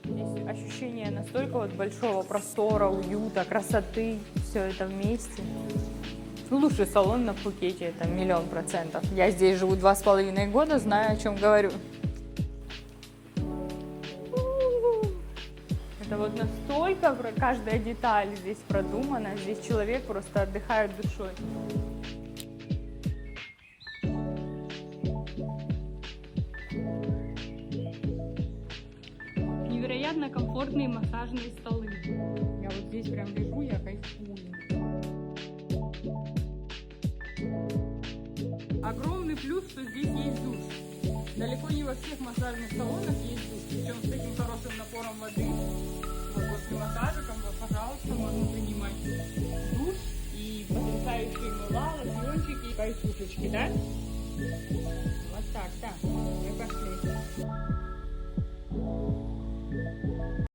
Здесь ощущение настолько вот большого простора, уюта, красоты, все это вместе. Лучший салон на Пхукете, это 1000000%. Я здесь живу 2,5 года, знаю, о чем говорю. Это вот настолько каждая деталь здесь продумана, здесь человек просто отдыхает душой. Невероятно комфортные массажные столы. Я вот здесь прям лежу, я кайфую. Огромный плюс, что здесь есть душ. Далеко не во всех массажных салонах есть душ, причем с таким хорошим напором воды. Вот после массажиков, вот, пожалуйста, можно принимать душ и потрясающие мыла, лосьончики и кайфушечки, да? Вот так, да, мы пошли.